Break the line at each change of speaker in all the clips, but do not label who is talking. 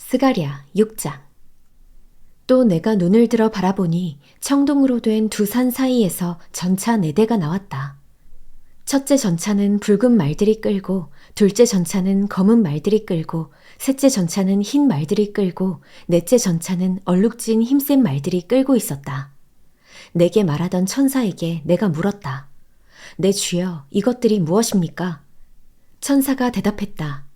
스가랴 6장. 또 내가 눈을 들어 바라보니 청동으로 된 두 산 사이에서 전차 4대가 나왔다. 첫째 전차는 붉은 말들이 끌고, 둘째 전차는 검은 말들이 끌고, 셋째 전차는 흰 말들이 끌고, 넷째 전차는 얼룩진 힘센 말들이 끌고 있었다. 내게 말하던 천사에게 내가 물었다. 내 주여, 이것들이 무엇입니까? 천사가 대답했다.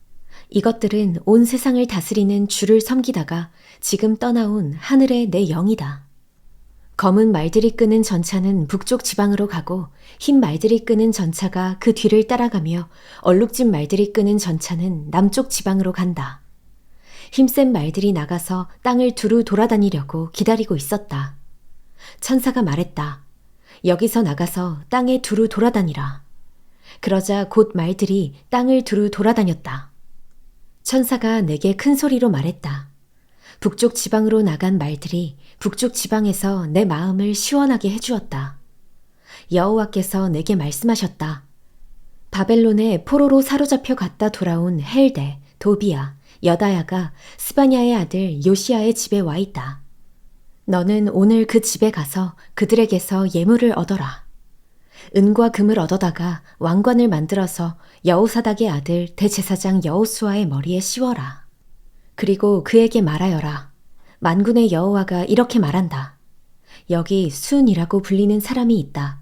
이것들은 온 세상을 다스리는 주를 섬기다가 지금 떠나온 하늘의 내 영이다. 검은 말들이 끄는 전차는 북쪽 지방으로 가고 흰 말들이 끄는 전차가 그 뒤를 따라가며 얼룩진 말들이 끄는 전차는 남쪽 지방으로 간다. 힘센 말들이 나가서 땅을 두루 돌아다니려고 기다리고 있었다. 천사가 말했다. 여기서 나가서 땅에 두루 돌아다니라. 그러자 곧 말들이 땅을 두루 돌아다녔다. 천사가 내게 큰 소리로 말했다. 북쪽 지방으로 나간 말들이 북쪽 지방에서 내 마음을 시원하게 해주었다. 여호와께서 내게 말씀하셨다. 바벨론에 포로로 사로잡혀 갔다 돌아온 헬데, 도비야, 여다야가 스바냐의 아들 요시야의 집에 와 있다. 너는 오늘 그 집에 가서 그들에게서 예물을 얻어라. 은과 금을 얻어다가 왕관을 만들어서 여호사닥의 아들 대제사장 여호수아의 머리에 씌워라. 그리고 그에게 말하여라. 만군의 여호와가 이렇게 말한다. 여기 순이라고 불리는 사람이 있다.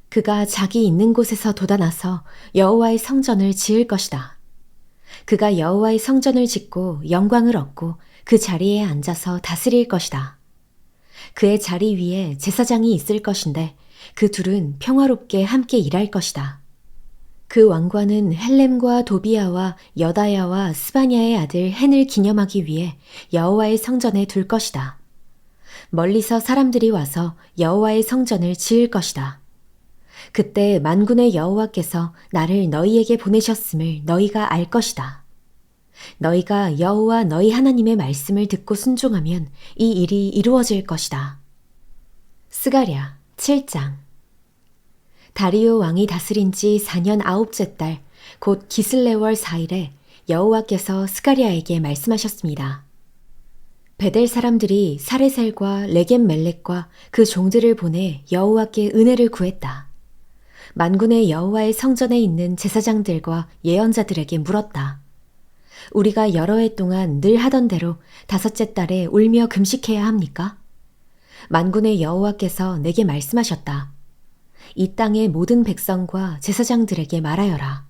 그가 자기 있는 곳에서 돋아나서 여호와의 성전을 지을 것이다. 그가 여호와의 성전을 짓고 영광을 얻고 그 자리에 앉아서 다스릴 것이다. 그의 자리 위에 제사장이 있을 것인데 그 둘은 평화롭게 함께 일할 것이다. 그 왕관은 헬렘과 도비야와 여다야와 스바냐의 아들 헨을 기념하기 위해 여호와의 성전에 둘 것이다. 멀리서 사람들이 와서 여호와의 성전을 지을 것이다. 그때 만군의 여호와께서 나를 너희에게 보내셨음을 너희가 알 것이다. 너희가 여호와 너희 하나님의 말씀을 듣고 순종하면 이 일이 이루어질 것이다. 스가랴 7장. 다리오 왕이 다스린 지 4년 9째 달, 곧 기슬레월 4일에 여호와께서 스가랴에게 말씀하셨습니다. 베델 사람들이 사레셀과 레겜멜렉과 그 종들을 보내 여호와께 은혜를 구했다. 만군의 여호와의 성전에 있는 제사장들과 예언자들에게 물었다. 우리가 여러 해 동안 늘 하던 대로 5째 달에 울며 금식해야 합니까? 만군의 여호와께서 내게 말씀하셨다. 이 땅의 모든 백성과 제사장들에게 말하여라.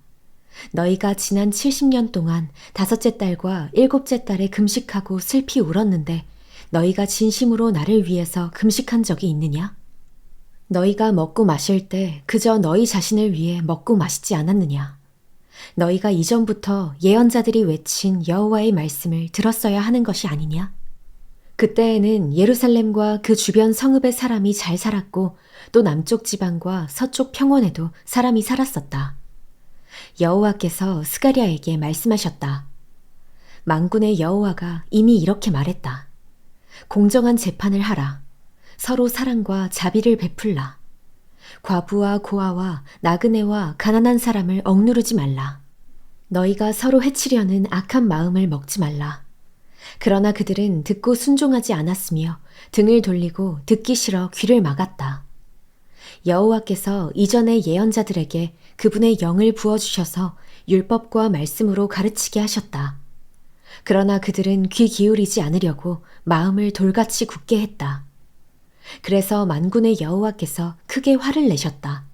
너희가 지난 70년 동안 5째 달과 7째 달에 금식하고 슬피 울었는데 너희가 진심으로 나를 위해서 금식한 적이 있느냐? 너희가 먹고 마실 때 그저 너희 자신을 위해 먹고 마시지 않았느냐? 너희가 이전부터 예언자들이 외친 여호와의 말씀을 들었어야 하는 것이 아니냐? 그때에는 예루살렘과 그 주변 성읍의 사람이 잘 살았고 또 남쪽 지방과 서쪽 평원에도 사람이 살았었다. 여호와께서 스가랴에게 말씀하셨다. 만군의 여호와가 이미 이렇게 말했다. 공정한 재판을 하라. 서로 사랑과 자비를 베풀라. 과부와 고아와 나그네와 가난한 사람을 억누르지 말라. 너희가 서로 해치려는 악한 마음을 먹지 말라. 그러나 그들은 듣고 순종하지 않았으며 등을 돌리고 듣기 싫어 귀를 막았다. 여호와께서 이전의 예언자들에게 그분의 영을 부어주셔서 율법과 말씀으로 가르치게 하셨다. 그러나 그들은 귀 기울이지 않으려고 마음을 돌같이 굳게 했다. 그래서 만군의 여호와께서 크게 화를 내셨다.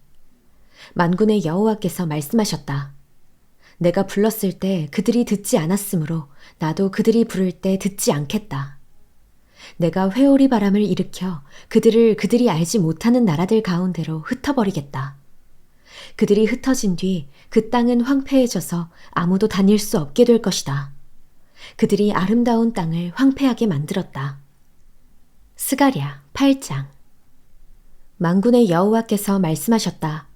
만군의 여호와께서 말씀하셨다. 내가 불렀을 때 그들이 듣지 않았으므로 나도 그들이 부를 때 듣지 않겠다. 내가 회오리 바람을 일으켜 그들을 그들이 알지 못하는 나라들 가운데로 흩어버리겠다. 그들이 흩어진 뒤 그 땅은 황폐해져서 아무도 다닐 수 없게 될 것이다. 그들이 아름다운 땅을 황폐하게 만들었다. 스가랴 8장. 만군의 여호와께서 말씀하셨다.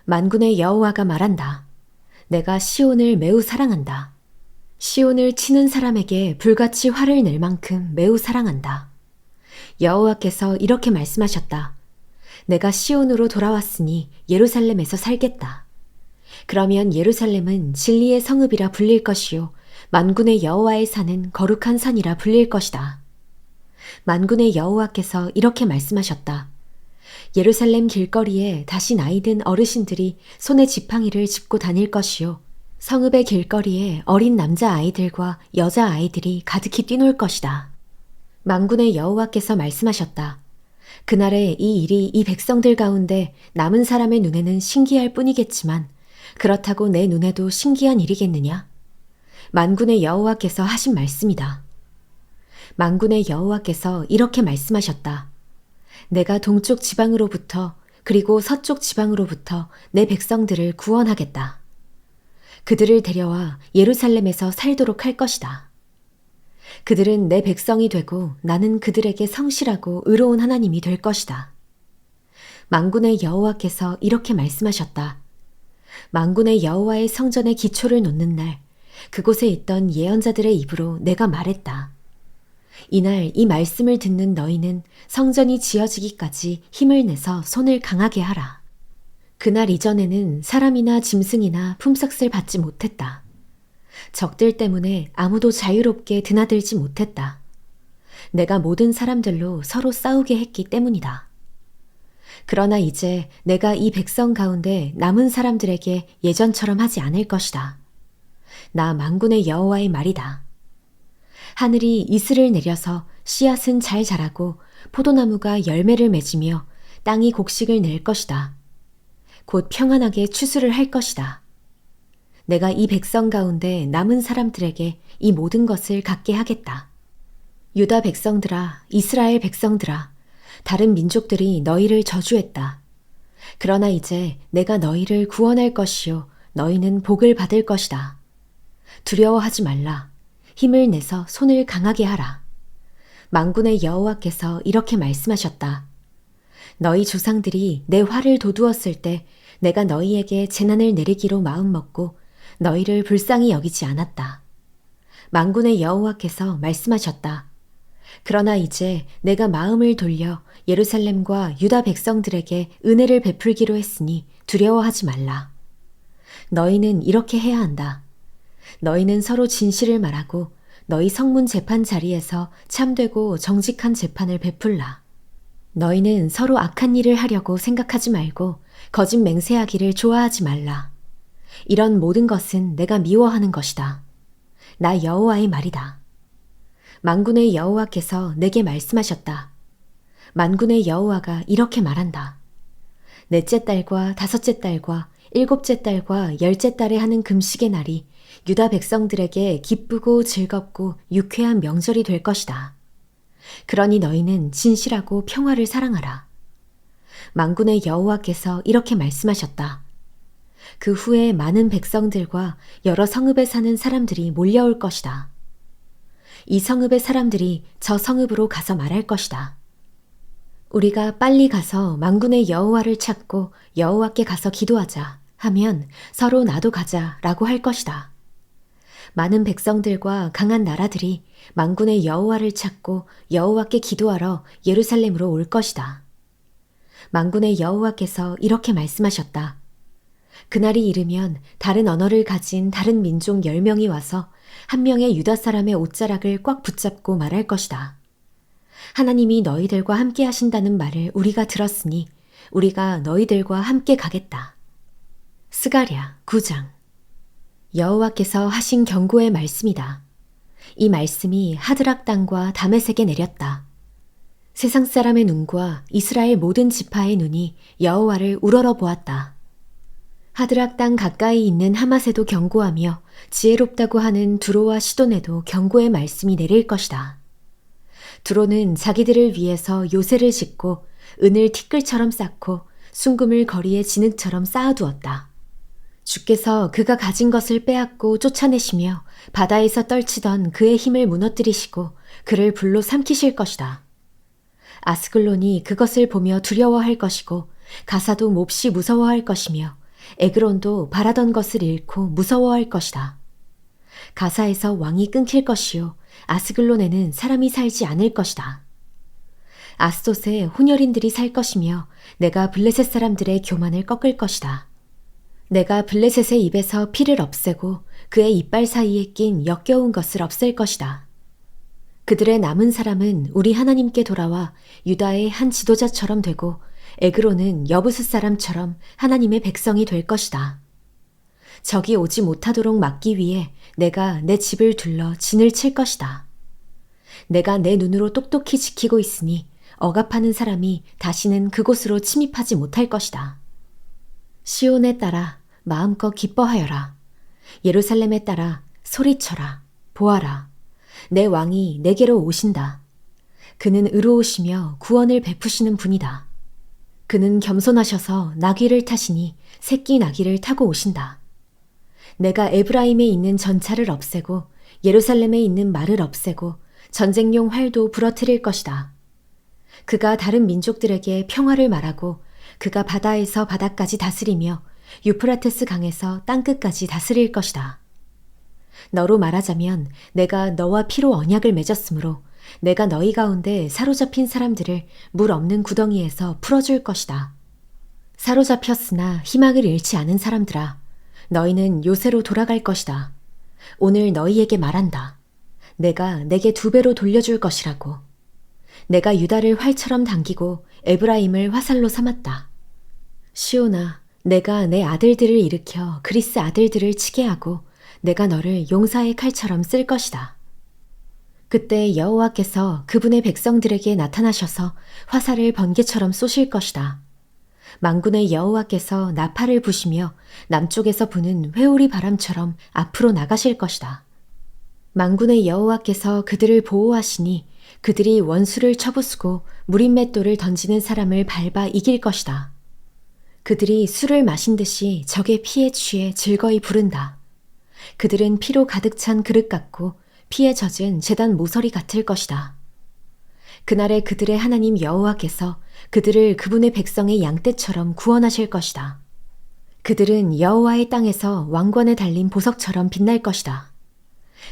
만군의 여호와가 말한다. 내가 시온을 매우 사랑한다. 시온을 치는 사람에게 불같이 화를 낼 만큼 매우 사랑한다. 여호와께서 이렇게 말씀하셨다. 내가 시온으로 돌아왔으니 예루살렘에서 살겠다. 그러면 예루살렘은 진리의 성읍이라 불릴 것이요 만군의 여호와의 산은 거룩한 산이라 불릴 것이다. 만군의 여호와께서 이렇게 말씀하셨다. 예루살렘 길거리에 다시 나이든 어르신들이 손에 지팡이를 짚고 다닐 것이요. 성읍의 길거리에 어린 남자 아이들과 여자 아이들이 가득히 뛰놀 것이다. 만군의 여호와께서 말씀하셨다. 그날에 이 일이 이 백성들 가운데 남은 사람의 눈에는 신기할 뿐이겠지만 그렇다고 내 눈에도 신기한 일이겠느냐? 만군의 여호와께서 하신 말씀이다. 만군의 여호와께서 이렇게 말씀하셨다. 내가 동쪽 지방으로부터 그리고 서쪽 지방으로부터 내 백성들을 구원하겠다. 그들을 데려와 예루살렘에서 살도록 할 것이다. 그들은 내 백성이 되고 나는 그들에게 성실하고 의로운 하나님이 될 것이다. 만군의 여호와께서 이렇게 말씀하셨다. 만군의 여호와의 성전의 기초를 놓는 날 그곳에 있던 예언자들의 입으로 내가 말했다. 이날 이 말씀을 듣는 너희는 성전이 지어지기까지 힘을 내서 손을 강하게 하라. 그날 이전에는 사람이나 짐승이나 품삯을 받지 못했다. 적들 때문에 아무도 자유롭게 드나들지 못했다. 내가 모든 사람들로 서로 싸우게 했기 때문이다. 그러나 이제 내가 이 백성 가운데 남은 사람들에게 예전처럼 하지 않을 것이다. 나 만군의 여호와의 말이다. 하늘이 이슬을 내려서 씨앗은 잘 자라고 포도나무가 열매를 맺으며 땅이 곡식을 낼 것이다. 곧 평안하게 추수를 할 것이다. 내가 이 백성 가운데 남은 사람들에게 이 모든 것을 갖게 하겠다. 유다 백성들아, 이스라엘 백성들아, 다른 민족들이 너희를 저주했다. 그러나 이제 내가 너희를 구원할 것이요 너희는 복을 받을 것이다. 두려워하지 말라. 힘을 내서 손을 강하게 하라. 만군의 여호와께서 이렇게 말씀하셨다. 너희 조상들이 내 화를 돋우었을 때 내가 너희에게 재난을 내리기로 마음먹고 너희를 불쌍히 여기지 않았다. 만군의 여호와께서 말씀하셨다. 그러나 이제 내가 마음을 돌려 예루살렘과 유다 백성들에게 은혜를 베풀기로 했으니 두려워하지 말라. 너희는 이렇게 해야 한다. 너희는 서로 진실을 말하고 너희 성문 재판 자리에서 참되고 정직한 재판을 베풀라. 너희는 서로 악한 일을 하려고 생각하지 말고 거짓 맹세하기를 좋아하지 말라. 이런 모든 것은 내가 미워하는 것이다. 나 여호와의 말이다. 만군의 여호와께서 내게 말씀하셨다. 만군의 여호와가 이렇게 말한다. 넷째 달과 다섯째 달과 일곱째 달과 열째 달에 하는 금식의 날이 유다 백성들에게 기쁘고 즐겁고 유쾌한 명절이 될 것이다. 그러니 너희는 진실하고 평화를 사랑하라. 만군의 여호와께서 이렇게 말씀하셨다. 그 후에 많은 백성들과 여러 성읍에 사는 사람들이 몰려올 것이다. 이 성읍의 사람들이 저 성읍으로 가서 말할 것이다. 우리가 빨리 가서 만군의 여호와를 찾고 여호와께 가서 기도하자 하면 서로 나도 가자라고 할 것이다. 많은 백성들과 강한 나라들이 만군의 여호와를 찾고 여호와께 기도하러 예루살렘으로 올 것이다. 만군의 여호와께서 이렇게 말씀하셨다. 그날이 이르면 다른 언어를 가진 다른 민족 10명이 와서 한 명의 유다 사람의 옷자락을 꽉 붙잡고 말할 것이다. 하나님이 너희들과 함께 하신다는 말을 우리가 들었으니 우리가 너희들과 함께 가겠다. 스가랴 9장. 여호와께서 하신 경고의 말씀이다. 이 말씀이 하드락 땅과 다메섹에 내렸다. 세상 사람의 눈과 이스라엘 모든 지파의 눈이 여호와를 우러러 보았다. 하드락 땅 가까이 있는 하맛에도 경고하며 지혜롭다고 하는 두로와 시돈에도 경고의 말씀이 내릴 것이다. 두로는 자기들을 위해서 요새를 짓고 은을 티끌처럼 쌓고 순금을 거리에 진흙처럼 쌓아두었다. 주께서 그가 가진 것을 빼앗고 쫓아내시며 바다에서 떨치던 그의 힘을 무너뜨리시고 그를 불로 삼키실 것이다. 아스글론이 그것을 보며 두려워할 것이고 가사도 몹시 무서워할 것이며 에그론도 바라던 것을 잃고 무서워할 것이다. 가사에서 왕이 끊길 것이요 아스글론에는 사람이 살지 않을 것이다. 아스돗에 혼혈인들이 살 것이며 내가 블레셋 사람들의 교만을 꺾을 것이다. 내가 블레셋의 입에서 피를 없애고 그의 이빨 사이에 낀 역겨운 것을 없앨 것이다. 그들의 남은 사람은 우리 하나님께 돌아와 유다의 한 지도자처럼 되고 에그로는 여부스 사람처럼 하나님의 백성이 될 것이다. 적이 오지 못하도록 막기 위해 내가 내 집을 둘러 진을 칠 것이다. 내가 내 눈으로 똑똑히 지키고 있으니 억압하는 사람이 다시는 그곳으로 침입하지 못할 것이다. 시온에 따라 마음껏 기뻐하여라. 예루살렘에 따라 소리쳐라. 보아라. 내 왕이 내게로 오신다. 그는 의로우시며 구원을 베푸시는 분이다. 그는 겸손하셔서 나귀를 타시니 새끼 나귀를 타고 오신다. 내가 에브라임에 있는 전차를 없애고 예루살렘에 있는 말을 없애고 전쟁용 활도 부러뜨릴 것이다. 그가 다른 민족들에게 평화를 말하고 그가 바다에서 바다까지 다스리며 유프라테스 강에서 땅끝까지 다스릴 것이다. 너로 말하자면 내가 너와 피로 언약을 맺었으므로 내가 너희 가운데 사로잡힌 사람들을 물 없는 구덩이에서 풀어줄 것이다. 사로잡혔으나 희망을 잃지 않은 사람들아, 너희는 요새로 돌아갈 것이다. 오늘 너희에게 말한다. 내가 내게 2배로 돌려줄 것이라고. 내가 유다를 활처럼 당기고 에브라임을 화살로 삼았다. 시온아, 내가 내 아들들을 일으켜 그리스 아들들을 치게 하고 내가 너를 용사의 칼처럼 쓸 것이다. 그때 여호와께서 그분의 백성들에게 나타나셔서 화살을 번개처럼 쏘실 것이다. 만군의 여호와께서 나팔을 부시며 남쪽에서 부는 회오리 바람처럼 앞으로 나가실 것이다. 만군의 여호와께서 그들을 보호하시니 그들이 원수를 쳐부수고 무린맷돌을 던지는 사람을 밟아 이길 것이다. 그들이 술을 마신 듯이 적의 피에 취해 즐거이 부른다. 그들은 피로 가득 찬 그릇 같고 피에 젖은 제단 모서리 같을 것이다. 그날에 그들의 하나님 여호와께서 그들을 그분의 백성의 양떼처럼 구원하실 것이다. 그들은 여호와의 땅에서 왕관에 달린 보석처럼 빛날 것이다.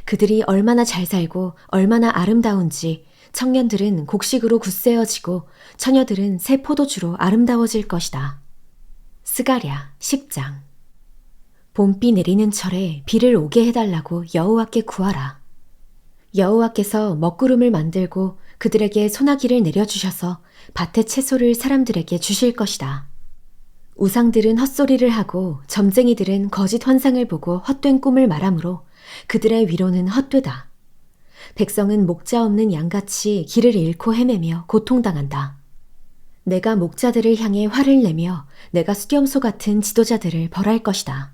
그들이 얼마나 잘 살고 얼마나 아름다운지 청년들은 곡식으로 굳세어지고 처녀들은 새 포도주로 아름다워질 것이다. 스가랴 10장. 봄비 내리는 철에 비를 오게 해달라고 여호와께 구하라. 여호와께서 먹구름을 만들고 그들에게 소나기를 내려주셔서 밭의 채소를 사람들에게 주실 것이다. 우상들은 헛소리를 하고 점쟁이들은 거짓 환상을 보고 헛된 꿈을 말하므로 그들의 위로는 헛되다. 백성은 목자 없는 양같이 길을 잃고 헤매며 고통당한다. 내가 목자들을 향해 화를 내며 내가 수렴소 같은 지도자들을 벌할 것이다.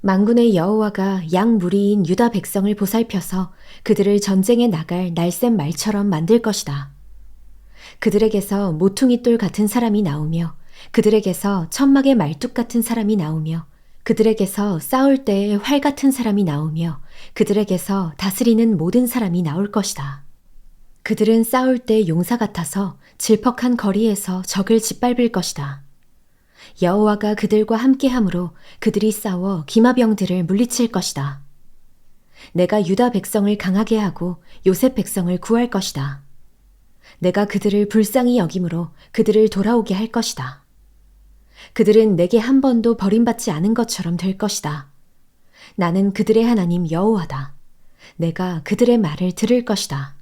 만군의 여호와가 양 무리인 유다 백성을 보살펴서 그들을 전쟁에 나갈 날쌘 말처럼 만들 것이다. 그들에게서 모퉁이돌 같은 사람이 나오며 그들에게서 천막의 말뚝 같은 사람이 나오며 그들에게서 싸울 때의 활 같은 사람이 나오며 그들에게서 다스리는 모든 사람이 나올 것이다. 그들은 싸울 때 용사 같아서 질퍽한 거리에서 적을 짓밟을 것이다. 여호와가 그들과 함께함으로 그들이 싸워 기마병들을 물리칠 것이다. 내가 유다 백성을 강하게 하고 요셉 백성을 구할 것이다. 내가 그들을 불쌍히 여김으로 그들을 돌아오게 할 것이다. 그들은 내게 한 번도 버림받지 않은 것처럼 될 것이다. 나는 그들의 하나님 여호와다. 내가 그들의 말을 들을 것이다.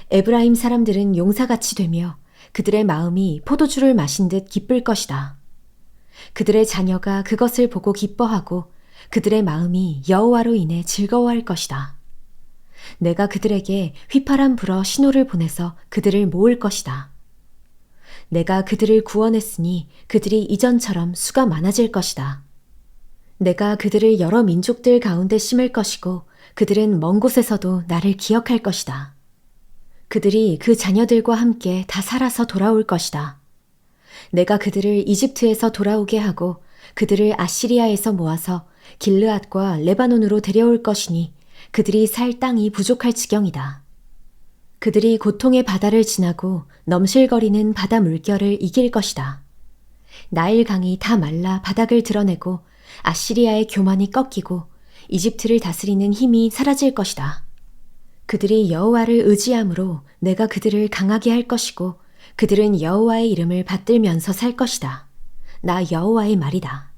에브라임 사람들은 용사같이 되며 그들의 마음이 포도주를 마신 듯 기쁠 것이다. 그들의 자녀가 그것을 보고 기뻐하고 그들의 마음이 여호와로 인해 즐거워할 것이다. 내가 그들에게 휘파람 불어 신호를 보내서 그들을 모을 것이다. 내가 그들을 구원했으니 그들이 이전처럼 수가 많아질 것이다. 내가 그들을 여러 민족들 가운데 심을 것이고 그들은 먼 곳에서도 나를 기억할 것이다. 그들이 그 자녀들과 함께 다 살아서 돌아올 것이다. 내가 그들을 이집트에서 돌아오게 하고 그들을 아시리아에서 모아서 길르앗과 레바논으로 데려올 것이니 그들이 살 땅이 부족할 지경이다. 그들이 고통의 바다를 지나고 넘실거리는 바다 물결을 이길 것이다. 나일 강이 다 말라 바닥을 드러내고 아시리아의 교만이 꺾이고 이집트를 다스리는 힘이 사라질 것이다. 그들이 여호와를 의지함으로 내가 그들을 강하게 할 것이고 그들은 여호와의 이름을 받들면서 살 것이다. 나 여호와의 말이다.